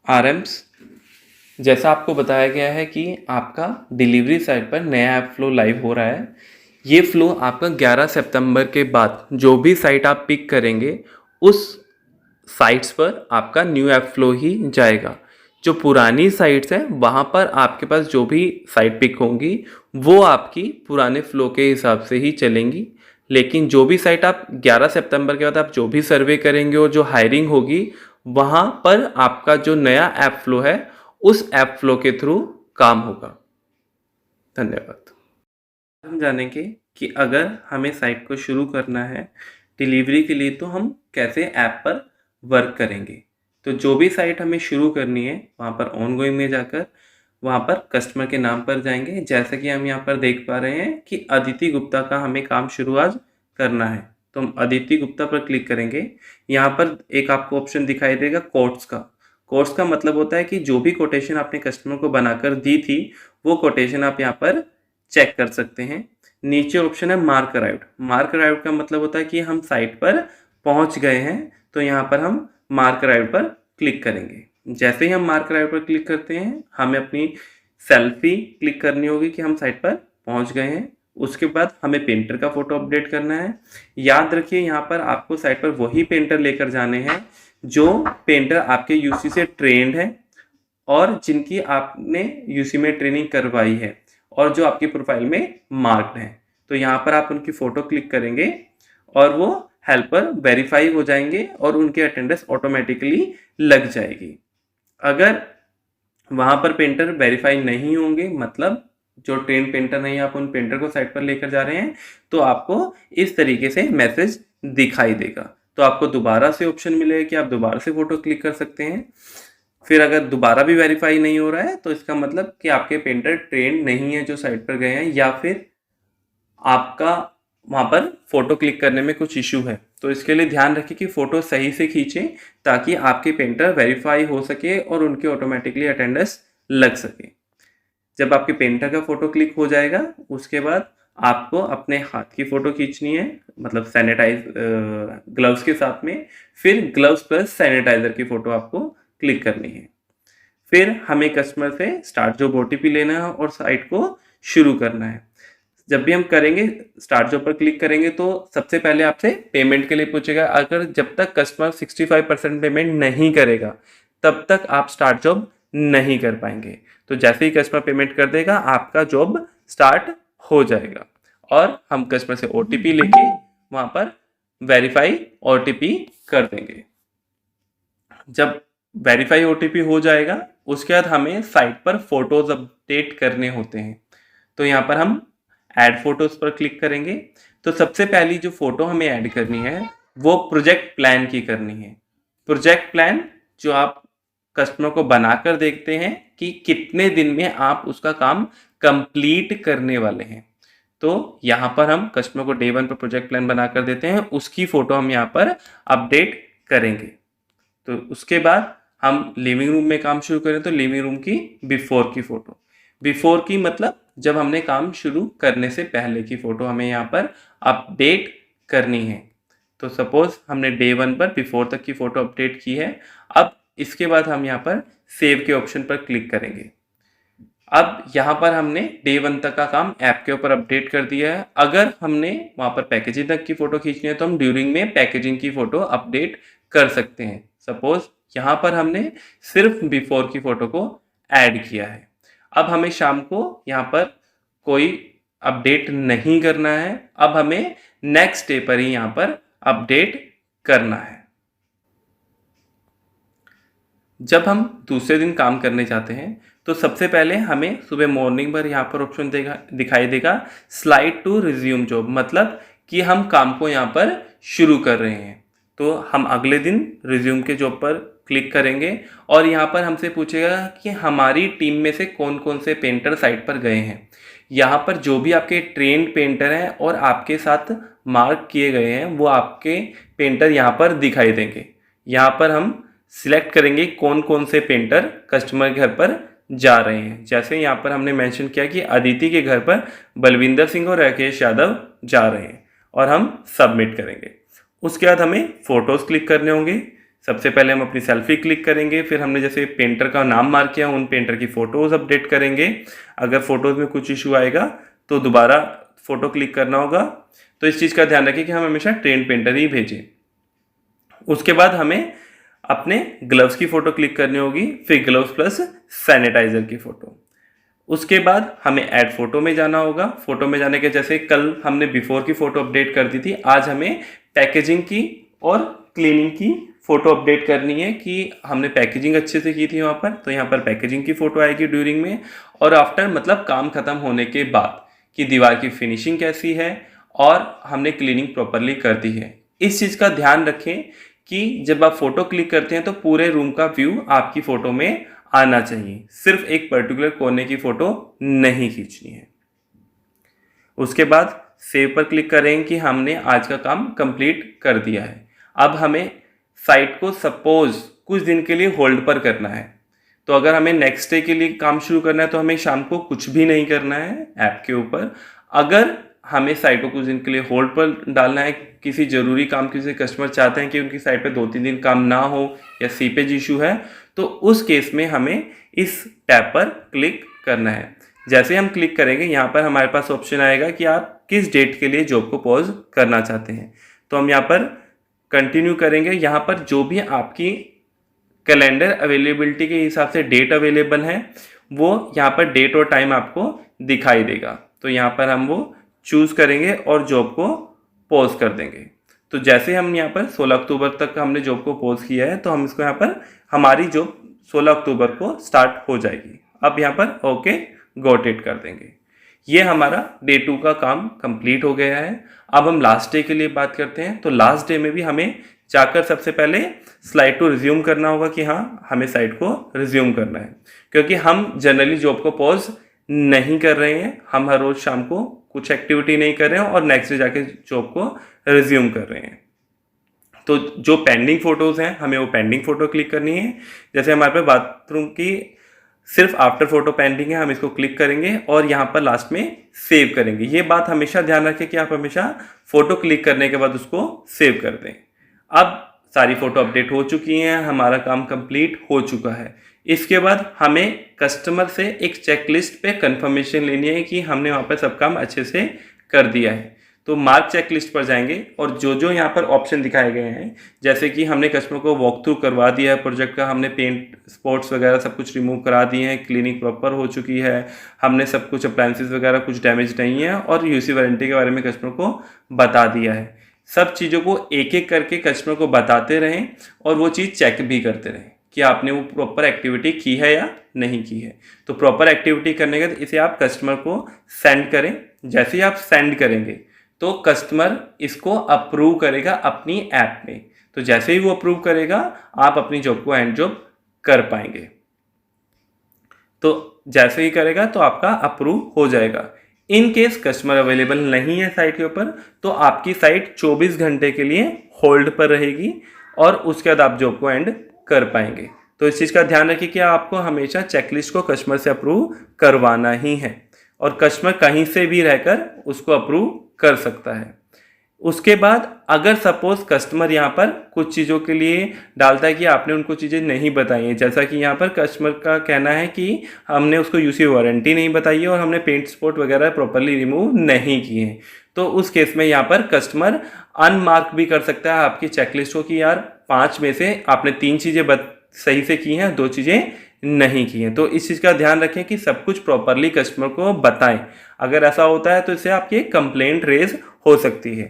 आरएम्स, जैसा आपको बताया गया है कि आपका डिलीवरी साइट पर नया ऐप फ्लो लाइव हो रहा है। ये फ्लो आपका 11 सितंबर के बाद जो भी साइट आप पिक करेंगे उस साइट्स पर आपका न्यू ऐप फ्लो ही जाएगा। जो पुरानी साइट्स हैं वहाँ पर आपके पास जो भी साइट पिक होंगी वो आपकी पुराने फ्लो के हिसाब से ही चलेंगी। लेकिन जो भी साइट आप 11 सितंबर के बाद आप जो भी सर्वे करेंगे और जो हायरिंग होगी वहाँ पर आपका जो नया ऐप फ्लो है उस ऐप फ्लो के थ्रू काम होगा। धन्यवाद। हम जानेंगे कि अगर हमें साइट को शुरू करना है डिलीवरी के लिए तो हम कैसे ऐप पर वर्क करेंगे। तो जो भी साइट हमें शुरू करनी है वहाँ पर ऑनगोइंग में जाकर वहाँ पर कस्टमर के नाम पर जाएंगे। जैसे कि हम यहाँ पर देख पा रहे हैं कि अदिति गुप्ता का हमें काम शुरू आज करना है, तो हम अदिति गुप्ता पर क्लिक करेंगे। यहाँ पर एक आपको ऑप्शन दिखाई देगा कोट्स का। कोट्स का मतलब होता है कि जो भी कोटेशन आपने कस्टमर को बनाकर दी थी वो कोटेशन आप यहाँ पर चेक कर सकते हैं। नीचे ऑप्शन है मार्क अराइव्ड। मार्क अराइव्ड का मतलब होता है कि हम साइट पर पहुंच गए हैं, तो यहाँ पर हम मार्क अराइव्ड पर क्लिक करेंगे। जैसे ही हम मार्क अराइव्ड पर क्लिक करते हैं हमें अपनी सेल्फी क्लिक करनी होगी कि हम साइट पर पहुंच गए हैं। उसके बाद हमें पेंटर का फोटो अपडेट करना है। याद रखिए यहाँ पर आपको साइट पर वही पेंटर लेकर जाने हैं जो पेंटर आपके यूसी से ट्रेंड है और जिनकी आपने यूसी में ट्रेनिंग करवाई है और जो आपकी प्रोफाइल में मार्क्ड है। तो यहाँ पर आप उनकी फ़ोटो क्लिक करेंगे और वो हेल्पर वेरीफाई हो जाएंगे और उनके अटेंडेंस ऑटोमेटिकली लग जाएगी। अगर वहाँ पर पेंटर वेरीफाई नहीं होंगे, मतलब जो ट्रेन पेंटर नहीं, आप उन पेंटर को साइट पर लेकर जा रहे हैं, तो आपको इस तरीके से मैसेज दिखाई देगा। तो आपको दोबारा से ऑप्शन मिलेगा कि आप दोबारा से फ़ोटो क्लिक कर सकते हैं। फिर अगर दोबारा भी वेरीफाई नहीं हो रहा है तो इसका मतलब कि आपके पेंटर ट्रेंड नहीं है जो साइट पर गए हैं, या फिर आपका वहाँ पर फोटो क्लिक करने में कुछ इशू है। तो इसके लिए ध्यान रखिए कि फ़ोटो सही से खींचें ताकि आपके पेंटर वेरीफाई हो सके और उनके ऑटोमेटिकली अटेंडेंस लग सके। जब आपके पेंटर का फ़ोटो क्लिक हो जाएगा उसके बाद आपको अपने हाथ की फ़ोटो खींचनी है, मतलब सैनिटाइज ग्लव्स के साथ में। फिर ग्लव्स प्लस सैनिटाइज़र की फ़ोटो आपको क्लिक करनी है। फिर हमें कस्टमर से स्टार्ट जॉब ओटीपी लेना है और साइट को शुरू करना है। जब भी हम करेंगे स्टार्ट जॉब पर क्लिक करेंगे तो सबसे पहले आपसे पेमेंट के लिए पूछेगा। अगर जब तक कस्टमर 65% पेमेंट नहीं करेगा तब तक आप स्टार्ट जॉब नहीं कर पाएंगे। तो जैसे ही कस्टमर पेमेंट कर देगा आपका जॉब स्टार्ट हो जाएगा और हम कस्टमर से ओटीपी लेके वहाँ पर वेरीफाई ओटीपी कर देंगे। जब वेरीफाई ओटीपी हो जाएगा उसके बाद हमें साइट पर फोटोज अपडेट करने होते हैं। तो यहाँ पर हम ऐड फोटोज पर क्लिक करेंगे। तो सबसे पहली जो फोटो हमें ऐड करनी है वो प्रोजेक्ट प्लान की करनी है। प्रोजेक्ट प्लान जो आप कस्टमर को बनाकर देखते हैं कि कितने दिन में आप उसका काम कंप्लीट करने वाले हैं। तो यहाँ पर हम कस्टमर को डे 1 पर प्रोजेक्ट प्लान बनाकर देते हैं, उसकी फोटो हम यहाँ पर अपडेट करेंगे। तो उसके बाद हम लिविंग रूम में काम शुरू करें तो लिविंग रूम की बिफोर की फ़ोटो, बिफोर की मतलब जब हमने काम शुरू करने से पहले की फ़ोटो हमें यहाँ पर अपडेट करनी है। तो सपोज़ हमने डे 1 पर बिफोर तक की फ़ोटो अपडेट की है। अब इसके बाद हम यहाँ पर सेव के ऑप्शन पर क्लिक करेंगे। अब यहाँ पर हमने डे 1 तक का काम ऐप के ऊपर अपडेट कर दिया है। अगर हमने वहाँ पर पैकेजिंग तक की फ़ोटो खींचनी है तो हम ड्यूरिंग में पैकेजिंग की फ़ोटो अपडेट कर सकते हैं। सपोज़ यहाँ पर हमने सिर्फ बिफोर की फ़ोटो को ऐड किया है। अब हमें शाम को यहाँ पर कोई अपडेट नहीं करना है, अब हमें नेक्स्ट डे पर ही यहाँ पर अपडेट करना है। जब हम दूसरे दिन काम करने जाते हैं तो सबसे पहले हमें सुबह मॉर्निंग पर यहाँ पर ऑप्शन दिखाई देगा स्लाइड टू रिज्यूम जॉब, मतलब कि हम काम को यहाँ पर शुरू कर रहे हैं। तो हम अगले दिन रिज्यूम के जॉब पर क्लिक करेंगे और यहाँ पर हमसे पूछेगा कि हमारी टीम में से कौन कौन से पेंटर साइट पर गए हैं। यहाँ पर जो भी आपके ट्रेंड पेंटर हैं और आपके साथ मार्क किए गए हैं वो आपके पेंटर यहाँ पर दिखाई देंगे। यहाँ पर हम सिलेक्ट करेंगे कौन कौन से पेंटर कस्टमर के घर पर जा रहे हैं। जैसे यहाँ पर हमने मेंशन किया कि अदिति के घर पर बलविंदर सिंह और राकेश यादव जा रहे हैं और हम सबमिट करेंगे। उसके बाद हमें फ़ोटोज़ क्लिक करने होंगे। सबसे पहले हम अपनी सेल्फी क्लिक करेंगे, फिर हमने जैसे पेंटर का नाम मार्क किया उन पेंटर की फ़ोटोज़ अपडेट करेंगे। अगर फ़ोटोज़ में कुछ इशू आएगा तो दोबारा फ़ोटो क्लिक करना होगा। तो इस चीज़ का ध्यान रखें कि हम हमेशा ट्रेंड पेंटर ही भेजें। उसके बाद हमें अपने ग्लव्स की फ़ोटो क्लिक करनी होगी, फिर ग्लव्स प्लस सैनिटाइज़र की फ़ोटो। उसके बाद हमें ऐड फोटो में जाना होगा। फोटो में जाने के जैसे कल हमने बिफोर की फ़ोटो अपडेट कर दी थी, आज हमें पैकेजिंग की और क्लीनिंग की फ़ोटो अपडेट करनी है कि हमने पैकेजिंग अच्छे से की थी वहाँ पर। तो यहाँ पर पैकेजिंग की फ़ोटो आएगी ड्यूरिंग में, और आफ्टर मतलब काम ख़त्म होने के बाद कि दीवार की फिनिशिंग कैसी है और हमने क्लीनिंग प्रॉपरली कर दी है। इस चीज़ का ध्यान रखें कि जब आप फ़ोटो क्लिक करते हैं तो पूरे रूम का व्यू आपकी फ़ोटो में आना चाहिए, सिर्फ एक पर्टिकुलर कोने की फ़ोटो नहीं खींचनी है। उसके बाद सेव पर क्लिक करें कि हमने आज का काम कंप्लीट कर दिया है। अब हमें साइट को सपोज कुछ दिन के लिए होल्ड पर करना है। तो अगर हमें नेक्स्ट डे के लिए काम शुरू करना है तो हमें शाम को कुछ भी नहीं करना है ऐप के ऊपर। अगर हमें साइट को कुछ दिन के लिए होल्ड पर डालना है, किसी ज़रूरी काम, किसी कस्टमर चाहते हैं कि उनकी साइट पे 2-3 दिन काम ना हो या सीपेज इशू है, तो उस केस में हमें इस टैब पर क्लिक करना है। जैसे हम क्लिक करेंगे यहाँ पर हमारे पास ऑप्शन आएगा कि आप किस डेट के लिए जॉब को पॉज करना चाहते हैं। तो हम यहाँ पर कंटिन्यू करेंगे। यहाँ पर जो भी आपकी कैलेंडर अवेलेबिलिटी के हिसाब से डेट अवेलेबल है वो यहाँ पर डेट और टाइम आपको दिखाई देगा। तो यहाँ पर हम वो चूज़ करेंगे और जॉब को पॉज कर देंगे। तो जैसे हम यहाँ पर 16 अक्टूबर तक हमने जॉब को पॉज किया है तो हम इसको यहाँ पर हमारी जॉब 16 अक्टूबर को स्टार्ट हो जाएगी। अब यहाँ पर ओके गॉट इट कर देंगे। ये हमारा डे 2 का काम कंप्लीट हो गया है। अब हम लास्ट डे के लिए बात करते हैं। तो लास्ट डे में भी हमें जाकर सबसे पहले स्लाइड को रिज्यूम करना होगा कि हाँ हमें साइट को रिज्यूम करना है, क्योंकि हम जनरली जॉब को पॉज नहीं कर रहे हैं। हम हर रोज शाम को कुछ एक्टिविटी नहीं कर रहे हैं और नेक्स्ट डे जाके जॉब को रिज्यूम कर रहे हैं। तो जो पेंडिंग फोटोज़ हैं हमें वो पेंडिंग फ़ोटो क्लिक करनी है। जैसे हमारे पे बाथरूम की सिर्फ आफ्टर फोटो पेंडिंग है, हम इसको क्लिक करेंगे और यहाँ पर लास्ट में सेव करेंगे। ये बात हमेशा ध्यान रखें कि आप हमेशा फ़ोटो क्लिक करने के बाद उसको सेव कर दें। अब सारी फ़ोटो अपडेट हो चुकी हैं, हमारा काम कंप्लीट हो चुका है। इसके बाद हमें कस्टमर से एक चेकलिस्ट पे कंफर्मेशन लेनी है कि हमने वहाँ पर सब काम अच्छे से कर दिया है। तो मार्क चेकलिस्ट पर जाएंगे और जो जो यहाँ पर ऑप्शन दिखाए गए हैं, जैसे कि हमने कस्टमर को वॉक थ्रू करवा दिया है प्रोजेक्ट का, हमने पेंट स्पॉट्स वगैरह सब कुछ रिमूव करा दिए हैं, क्लीनिंग प्रॉपर हो चुकी है, हमने सब कुछ अप्लायंसेस वगैरह कुछ डैमेज नहीं है और यूसी वारंटी के बारे में कस्टमर को बता दिया है। सब चीज़ों को एक एक करके कस्टमर को बताते रहें और वो चीज़ चेक भी करते रहें कि आपने वो प्रॉपर एक्टिविटी की है या नहीं की है। तो प्रॉपर एक्टिविटी करने के बाद इसे आप कस्टमर को सेंड करें। जैसे ही आप सेंड करेंगे तो कस्टमर इसको अप्रूव करेगा अपनी ऐप में। तो जैसे ही वो अप्रूव करेगा आप अपनी जॉब को एंड जॉब कर पाएंगे। तो जैसे ही करेगा तो आपका अप्रूव हो जाएगा। इन केस कस्टमर अवेलेबल नहीं है साइट के ऊपर तो आपकी साइट 24 घंटे के लिए होल्ड पर रहेगी और उसके बाद आप जॉब को एंड कर पाएंगे। तो इस चीज़ का ध्यान रखिए कि आपको हमेशा चेकलिस्ट को कस्टमर से अप्रूव करवाना ही है और कस्टमर कहीं से भी रहकर उसको अप्रूव कर सकता है। उसके बाद अगर सपोज कस्टमर यहाँ पर कुछ चीज़ों के लिए डालता है कि आपने उनको चीज़ें नहीं बताई हैं, जैसा कि यहाँ पर कस्टमर का कहना है कि हमने उसको यूसी वारंटी नहीं बताई है और हमने पेंट स्पॉट वगैरह प्रॉपरली रिमूव नहीं किए हैं, तो उस केस में यहाँ पर कस्टमर अनमार्क भी कर सकता है आपकी चेकलिस्ट को कि यार 5 में से आपने 3 चीज़ें सही से की हैं, 2 चीज़ें नहीं की हैं। तो इस चीज़ का ध्यान रखें कि सब कुछ प्रॉपरली कस्टमर को बताएं। अगर ऐसा होता है तो इससे आपकी कंप्लेंट रेज हो सकती है।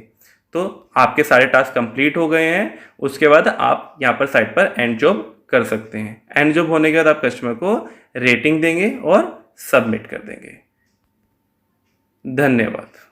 तो आपके सारे टास्क कंप्लीट हो गए हैं। उसके बाद आप यहाँ पर साइट पर एंड जॉब कर सकते हैं। एंड जॉब होने के बाद आप कस्टमर को रेटिंग देंगे और सबमिट कर देंगे। धन्यवाद।